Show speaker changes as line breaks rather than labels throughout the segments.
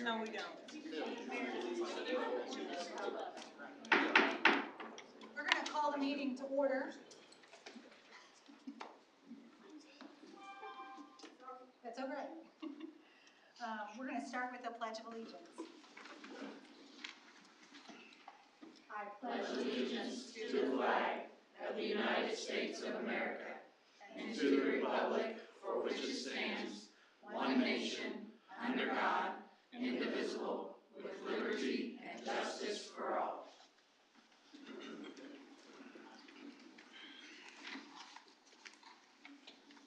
No, we don't. We're going to call the meeting to order. That's all right. We're going to start with the Pledge of Allegiance.
I pledge allegiance to the flag of the United States of America and to the republic for which it stands, one nation, under God, indivisible, with liberty and justice for all.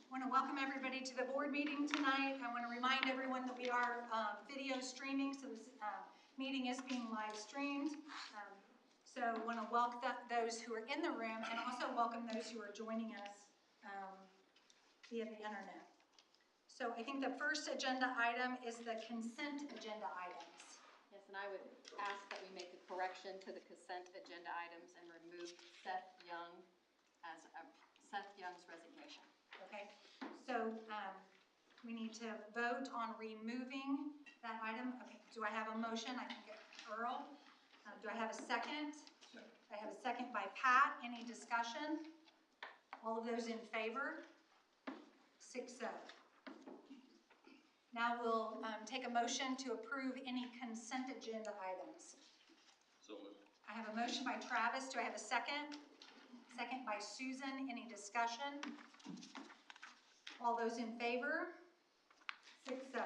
I want to welcome everybody to the board meeting tonight. I want to remind everyone that we are video streaming, so this meeting is being live streamed. So I want to welcome those who are in the room and also welcome those who are joining us via the internet. So I think the first agenda item is the consent agenda items.
Yes, and I would ask that we make a correction to the consent agenda items and remove Seth Young's resignation.
Okay, so we need to vote on removing that item. Okay, do I have a motion? I think Earl. Do I have a second? I have a second by Pat. Any discussion? All of those in favor? 6-0. Now we'll take a motion to approve any consent agenda items.
So moved.
I have a motion by Travis. Do I have a second? Second by Susan. Any discussion? All those in favor? 6-0.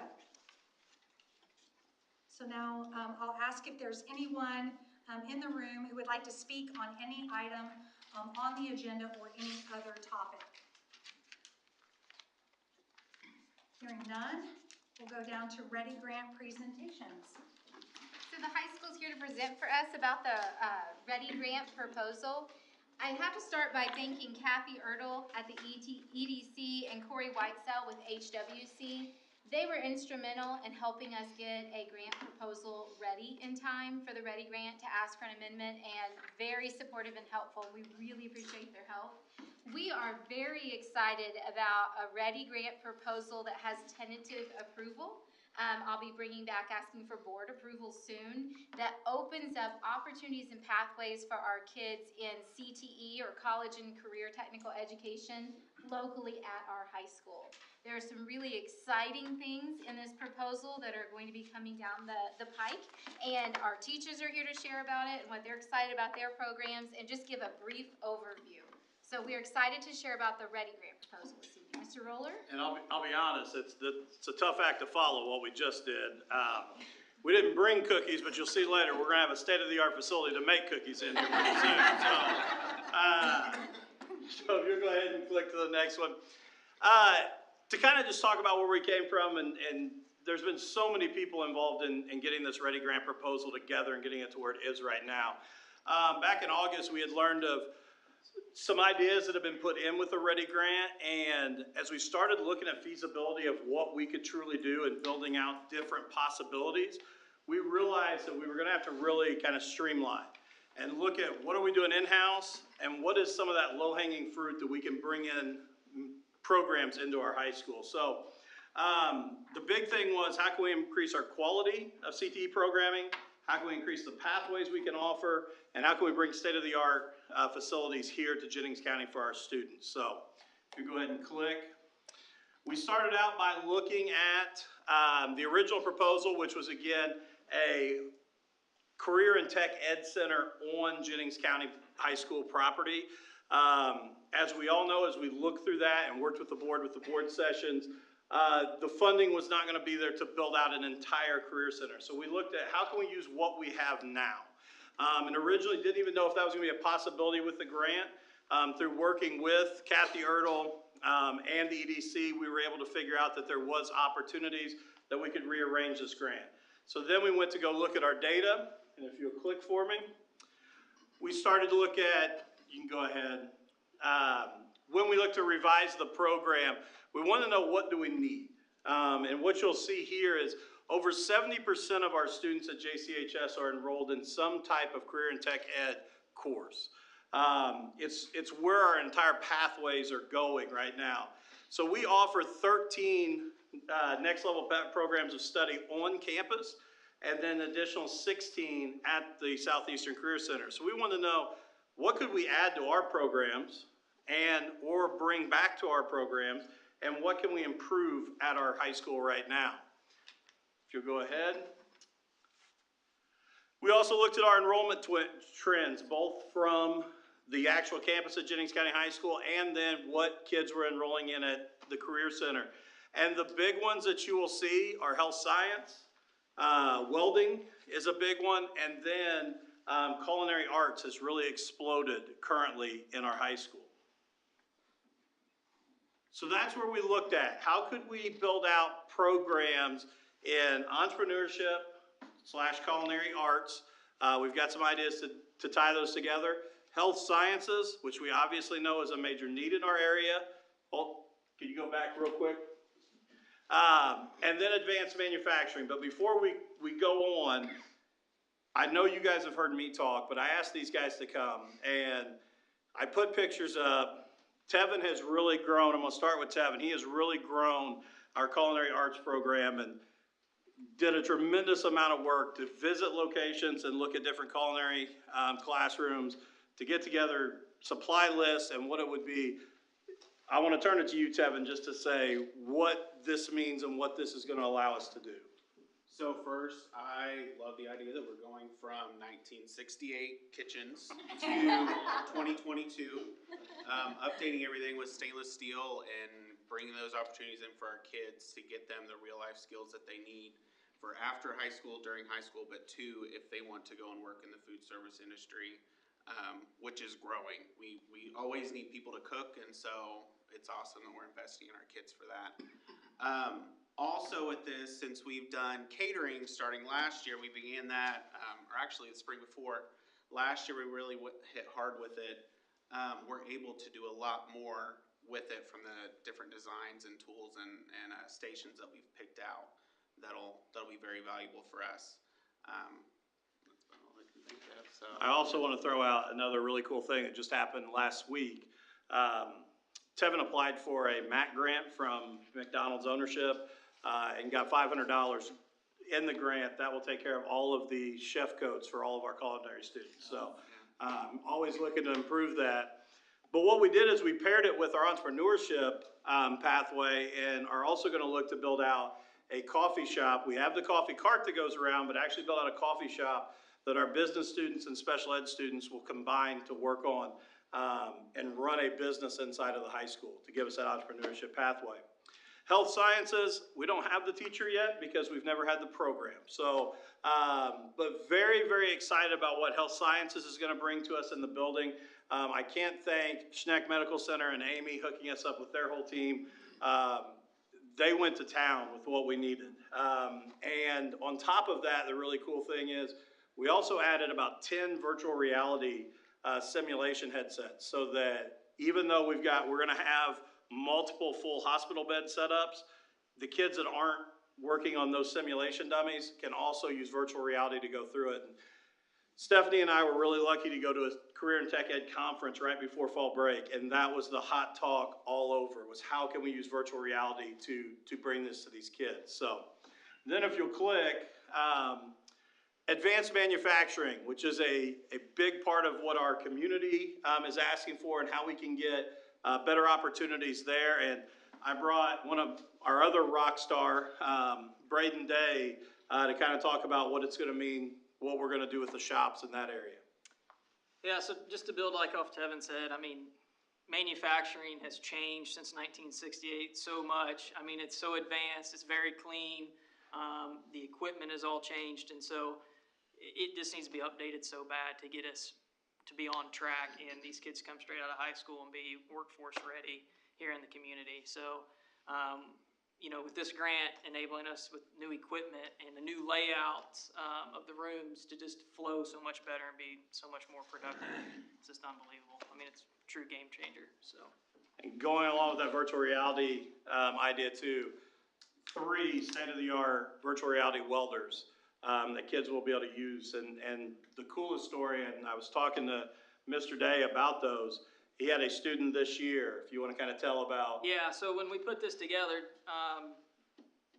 So now I'll ask if there's anyone in the room who would like to speak on any item on the agenda or any other topic. Hearing none, we'll go down to Ready Grant presentations.
So the high school's here to present for us about the Ready Grant proposal. I have to start by thanking Kathy Ertl at the EDC and Corey Whitesell with HWC. They were instrumental in helping us get a grant proposal ready in time for the Ready Grant to ask for an amendment, and very supportive and helpful. We really appreciate their help. We are very excited about a Ready Grant proposal that has tentative approval. I'll be bringing back asking for board approval soon. That opens up opportunities and pathways for our kids in CTE, or college and career technical education, locally at our high school. There are some really exciting things in this proposal that are going to be coming down the pike, and our teachers are here to share about it and what they're excited about their programs, and just give a brief overview. So we're excited to share about the Ready Grant proposal this evening. Mr. Roller? And
I'll be honest, it's a tough act to follow what we just did. We didn't bring cookies, but you'll see later we're going to have a state-of-the-art facility to make cookies in here pretty soon. So if you'll go ahead and click to the next one. To kind of just talk about where we came from, and there's been so many people involved in getting this Ready Grant proposal together and getting it to where it is right now. Back in August, we had learned of some ideas that have been put in with the Ready Grant, and as we started looking at feasibility of what we could truly do and building out different possibilities, we realized that we were going to have to really kind of streamline and look at what are we doing in-house and what is some of that low-hanging fruit that we can bring in programs into our high school. So the big thing was, how can we increase our quality of CTE programming? How can we increase the pathways we can offer? And how can we bring state-of-the-art facilities here to Jennings County for our students? So if you go ahead and click. We started out by looking at the original proposal, which was, again, a career and tech ed center on Jennings County High School property. As we all know, as we looked through that and worked with the board sessions, the funding was not going to be there to build out an entire career center. So we looked at how can we use what we have now. And originally didn't even know if that was going to be a possibility with the grant. Through working with Kathy Ertl and the EDC, we were able to figure out that there was opportunities that we could rearrange this grant. So then we went to go look at our data, and if you'll click for me, we started to look at, you can go ahead, when we look to revise the program, we want to know what do we need. And what you'll see here is over 70% of our students at JCHS are enrolled in some type of career and tech ed course. It's where our entire pathways are going right now. So we offer 13 next level programs of study on campus, and then an additional 16 at the Southeastern Career Center. So we want to know, what could we add to our programs and or bring back to our programs, and what can we improve at our high school right now? If you'll go ahead. We also looked at our enrollment trends, both from the actual campus at Jennings County High School and then what kids were enrolling in at the Career Center. And the big ones that you will see are health science, welding is a big one, and then culinary arts has really exploded currently in our high school. So that's where we looked at. How could we build out programs in entrepreneurship / culinary arts? We've got some ideas to tie those together. Health sciences, which we obviously know is a major need in our area. Oh, can you go back real quick? And then advanced manufacturing. But before we go on, I know you guys have heard me talk, but I asked these guys to come, and I put pictures up. Tevin has really grown. I'm going to start with Tevin. He has really grown our culinary arts program and did a tremendous amount of work to visit locations and look at different culinary classrooms to get together supply lists and what it would be. I want to turn it to you, Tevin, just to say what this means and what this is going to allow us to do.
So first, I love the idea that we're going from 1968 kitchens to 2022, updating everything with stainless steel and bringing those opportunities in for our kids to get them the real life skills that they need for after high school, during high school, but too, if they want to go and work in the food service industry, which is growing. We always need people to cook, and so it's awesome that we're investing in our kids for that. Also with this, since we've done catering starting last year, we began that, or actually the spring before. Last year we really hit hard with it. We're able to do a lot more with it from the different designs and tools and stations that we've picked out. That'll be very valuable for us. That's about all I can think of. So
I also want to throw out another really cool thing that just happened last week. Tevin applied for a MAC grant from McDonald's ownership and got $500 in the grant. That will take care of all of the chef coats for all of our culinary students. So always looking to improve that. But what we did is we paired it with our entrepreneurship pathway and are also going to look to build out a coffee shop. We have the coffee cart that goes around, but actually build out a coffee shop that our business students and special ed students will combine to work on and run a business inside of the high school to give us that entrepreneurship pathway. Health sciences, we don't have the teacher yet because we've never had the program. So, but very, very excited about what health sciences is going to bring to us in the building. I can't thank Schneck Medical Center and Amy hooking us up with their whole team. They went to town with what we needed. And on top of that, the really cool thing is we also added about 10 virtual reality simulation headsets so that even though we're going to have multiple full hospital bed setups, the kids that aren't working on those simulation dummies can also use virtual reality to go through it. And Stephanie and I were really lucky to go to a Career and Tech Ed conference right before fall break, and that was the hot talk all over, was how can we use virtual reality to bring this to these kids. So then if you'll click, advanced manufacturing, which is a big part of what our community is asking for and how we can get better opportunities there. And I brought one of our other rock star, Braden Day, to kind of talk about what it's going to mean, what we're going to do with the shops in that area.
Yeah, so just to build like off Tevin said, I mean, manufacturing has changed since 1968 so much. I mean, it's so advanced, it's very clean, the equipment has all changed, and so it just needs to be updated so bad to get us to be on track, and these kids come straight out of high school and be workforce ready here in the community. So, you know, with this grant enabling us with new equipment and the new layouts of the rooms to just flow so much better and be so much more productive, it's just unbelievable. I mean, it's a true game changer. So,
and going along with that virtual reality idea too, 3 state-of-the-art virtual reality welders that kids will be able to use. And the coolest story, and I was talking to Mr. Day about those, he had a student this year, if you want to kind of tell about.
yeah, so when we put this together,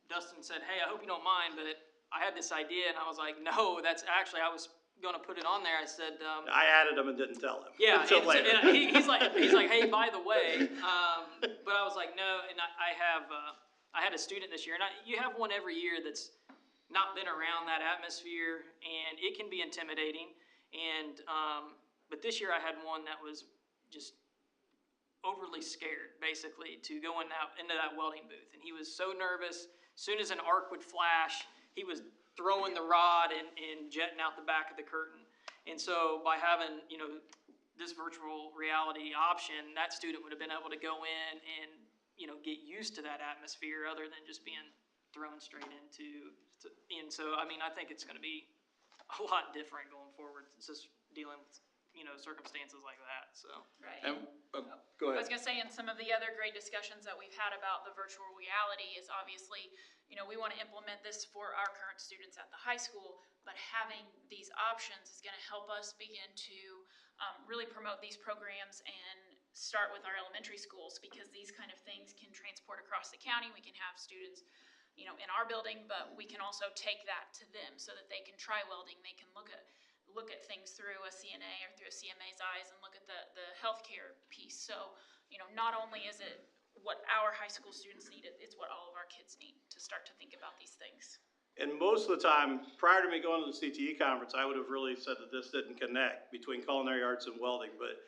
Dustin said, hey, I hope you don't mind, but I had this idea, and I was like, no, that's actually, I was gonna put it on there. I said,
I added them and didn't tell him.
yeah,
Until
and so-
later.
and he's like, hey, by the way, but I was like, no, and I had a student this year, and you have one every year that's not been around that atmosphere, and it can be intimidating, and, but this year I had one that was just overly scared, basically, to go into that welding booth, and he was so nervous. As soon as an arc would flash, he was throwing the rod and jetting out the back of the curtain. And so by having, this virtual reality option, that student would have been able to go in and, get used to that atmosphere other than just being thrown straight into. And so, I mean, I think it's going to be a lot different going forward. It's just dealing with, circumstances like that, so.
Right.
And, go
I
ahead.
was gonna say, and some of the other great discussions that we've had about the virtual reality is obviously, we wanna implement this for our current students at the high school, but having these options is gonna help us begin to really promote these programs and start with our elementary schools, because these kind of things can transport across the county. We can have students, in our building, but we can also take that to them so that they can try welding. They can look at things through a CNA or through a CMA's eyes and look at the healthcare piece. So, not only is it what our high school students need, it's what all of our kids need to start to think about these things.
And most of the time, prior to me going to the CTE conference, I would have really said that this didn't connect between culinary arts and welding, but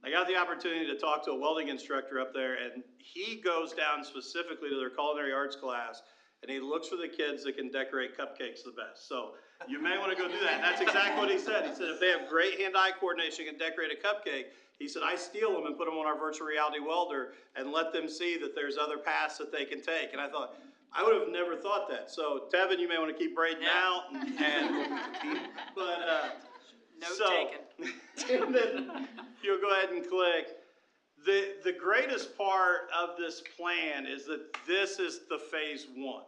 I got the opportunity to talk to a welding instructor up there, and he goes down specifically to their culinary arts class, and he looks for the kids that can decorate cupcakes the best. So you may want to go do that. And that's exactly what he said. He said if they have great hand-eye coordination and decorate a cupcake, he said, I steal them and put them on our virtual reality welder and let them see that there's other paths that they can take. And I thought, I would have never thought that. So Tevin, you may want to keep braiding out.
Note
so,
taken.
and then you'll go ahead and click. The greatest part of this plan is that this is the phase one.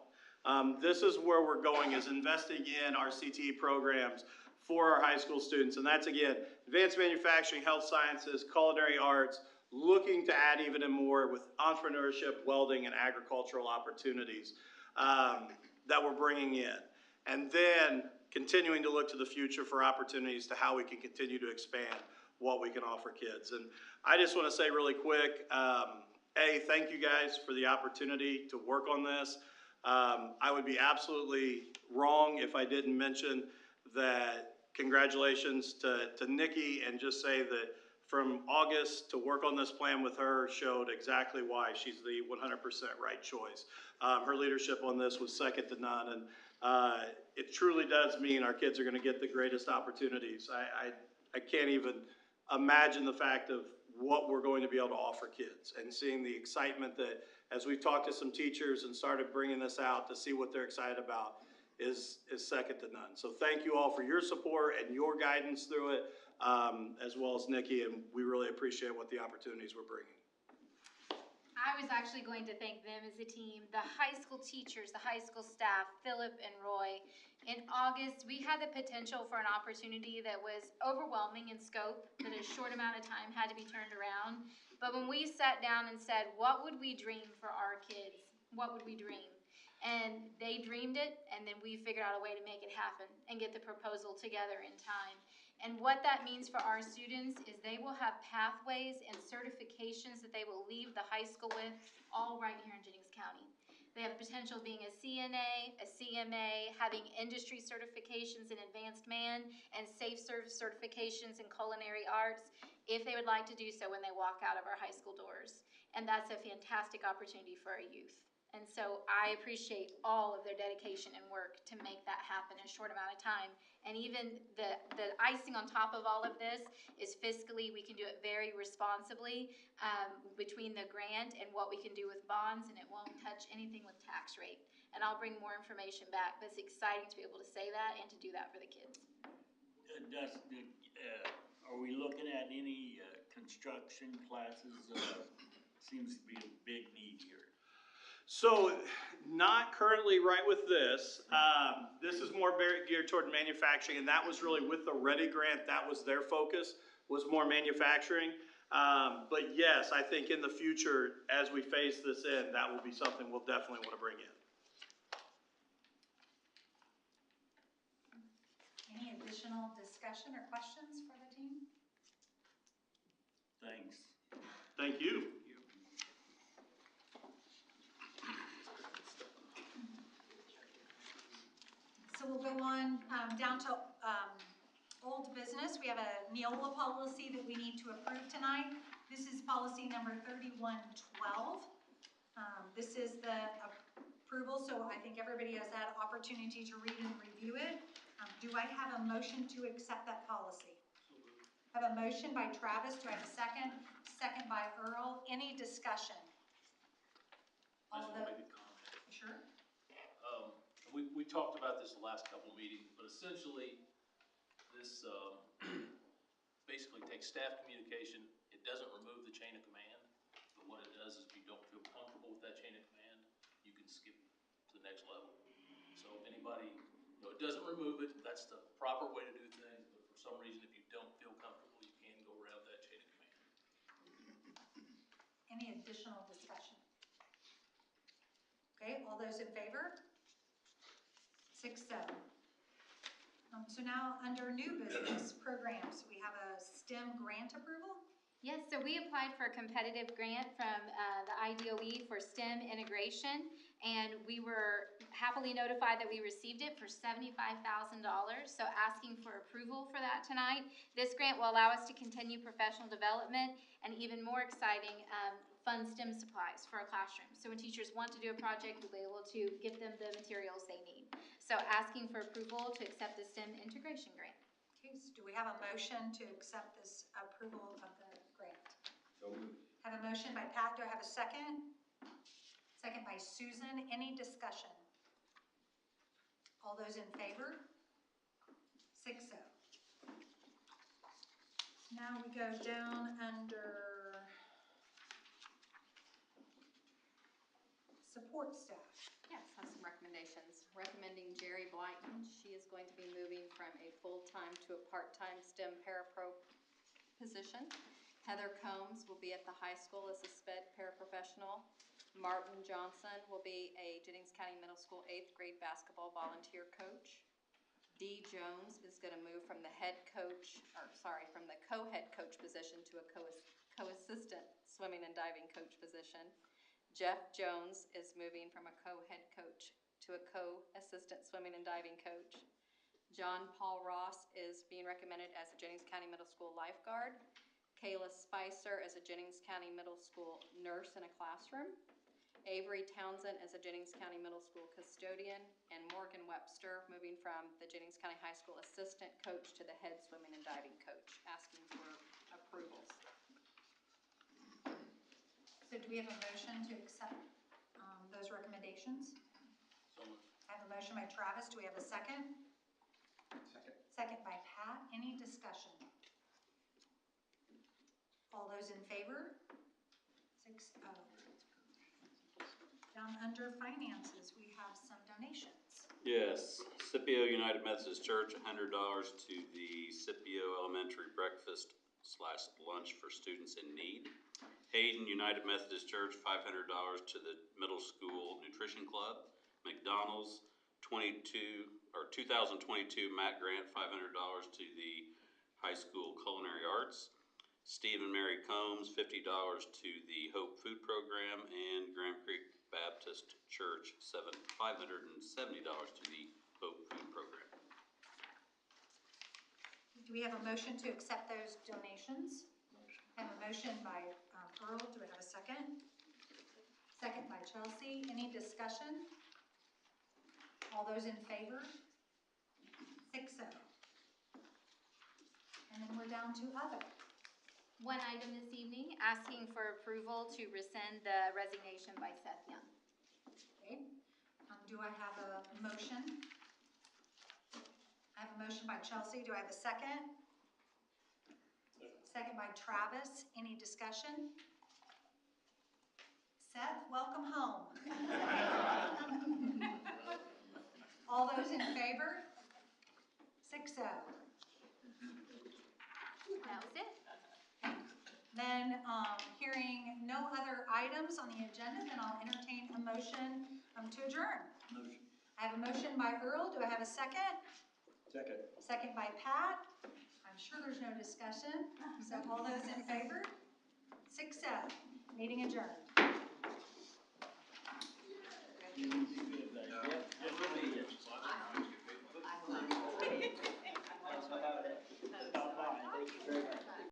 This is where we're going, is investing in our CTE programs for our high school students. And that's, again, advanced manufacturing, health sciences, culinary arts, looking to add even more with entrepreneurship, welding, and agricultural opportunities that we're bringing in. And then continuing to look to the future for opportunities to how we can continue to expand what we can offer kids. And I just want to say really quick, thank you guys for the opportunity to work on this. I would be absolutely wrong if I didn't mention that congratulations to Nikki, and just say that from August to work on this plan with her showed exactly why she's the 100% right choice. Her leadership on this was second to none, and it truly does mean our kids are going to get the greatest opportunities. I can't even imagine the fact of what we're going to be able to offer kids, and seeing the excitement that, as we've talked to some teachers and started bringing this out to see what they're excited about, is second to none. So thank you all for your support and your guidance through it, as well as Nikki, and we really appreciate what the opportunities we're bringing.
I was actually going to thank them as a team, the high school teachers, the high school staff, Philip and Roy. In August, we had the potential for an opportunity that was overwhelming in scope, that a short amount of time had to be turned around. But when we sat down and said, what would we dream for our kids? What would we dream? And they dreamed it, and then we figured out a way to make it happen and get the proposal together in time. And what that means for our students is they will have pathways and certifications that they will leave the high school with, all right here in Jennings County. They have the potential of being a CNA, a CMA, having industry certifications in advanced man, and safe serve certifications in culinary arts, if they would like to do so when they walk out of our high school doors. And that's a fantastic opportunity for our youth. And so I appreciate all of their dedication and work to make that happen in a short amount of time. And even the icing on top of all of this is fiscally, we can do it very responsibly between the grant and what we can do with bonds, and it won't touch anything with tax rate. And I'll bring more information back, but it's exciting to be able to say that and to do that for the kids.
Dustin, are we looking at any construction classes? Seems to be a big need here.
So, not currently right with this. This is more geared toward manufacturing, and that was really with the Ready Grant, that was their focus, was more manufacturing. But yes, I think in the future, as we phase this in, that will be something we'll definitely want to bring in.
additional discussion or questions for the team?
Thanks.
Thank you.
So we'll go on down to old business. We have a Neola policy that we need to approve tonight. This is policy number 3112. This is the approval, so I think everybody has had opportunity to read and review it. Do I have a motion to accept that policy? I have a motion by Travis. Do I have a second? Second by Earl. Any discussion?
I just want to make a comment.
Sure.
We talked about this the last couple of meetings, but essentially, this basically takes staff communication. It doesn't remove the chain of command, but what it does is if you don't feel comfortable with that chain of command, you can skip to the next level. So if anybody, it doesn't remove it, that's the proper way to do things, but for some reason, if you don't feel comfortable, you can go around that chain of command.
Any additional discussion? Okay, all those in favor? 6-0. So now, under new business programs, we have a STEM grant approval.
Yes, so we applied for a competitive grant from the IDOE for STEM integration, and we were happily notified that we received it for $75,000, so asking for approval for that tonight. This grant will allow us to continue professional development, and even more exciting, fund STEM supplies for our classrooms. So when teachers want to do a project, we'll be able to give them the materials they need. So asking for approval to accept the STEM integration grant.
Okay, so do we have a motion to accept this approval of the grant?
So moved.
Have a motion by Pat. Do I have a second? Second by Susan. Any discussion? All those in favor? 6-0. Now we go down under support staff.
Yes, have some recommendations. Recommending Jerry Blyton. She is going to be moving from a full-time to a part-time STEM parapro position. Heather Combs will be at the high school as a SPED paraprofessional. Martin Johnson will be a Jennings County Middle School 8th grade basketball volunteer coach. Dee Jones is going to move from the from the co-head coach position to a co-assistant swimming and diving coach position. Jeff Jones is moving from a co-head coach to a co-assistant swimming and diving coach. John Paul Ross is being recommended as a Jennings County Middle School lifeguard. Kayla Spicer as a Jennings County Middle School nurse in a classroom. Avery Townsend as a Jennings County Middle School custodian. And Morgan Webster moving from the Jennings County High School assistant coach to the head swimming and diving coach, asking for approvals.
So do we have a motion to accept those recommendations?
So
I have a motion by Travis. Do we have a second?
Second.
Second by Pat. Any discussion? All those in favor? 6-0. Down under finances, we have some donations.
Yes, Scipio United Methodist Church, $100 to the Scipio Elementary Breakfast / lunch for students in need. Hayden United Methodist Church, $500 to the Middle School Nutrition Club. McDonald's, 2022 Matt Grant, $500 to the High School Culinary Arts. Steve and Mary Combs, $50 to the Hope Food Program, and Graham Creek Baptist Church, $570 to the Hope Food Program.
Do we have a motion to accept those donations? I have a motion by Earl. Do we have a second? Second by Chelsea. Any discussion? All those in favor? 6-0. And then we're down to other.
One item this evening, asking for approval to rescind the resignation by Seth Young.
Okay. Do I have a motion? I have a motion by Chelsea. Do I have a second? Second by Travis. Any discussion? Seth, welcome home. All those in favor? 6-0.
That was it.
Then, hearing no other items on the agenda, then I'll entertain a motion to adjourn.
Motion.
I have a motion by Earl. Do I have a second?
Second.
Second by Pat. I'm sure there's no discussion, so all those in favor? 6-0. Meeting adjourned.
Good, good, good.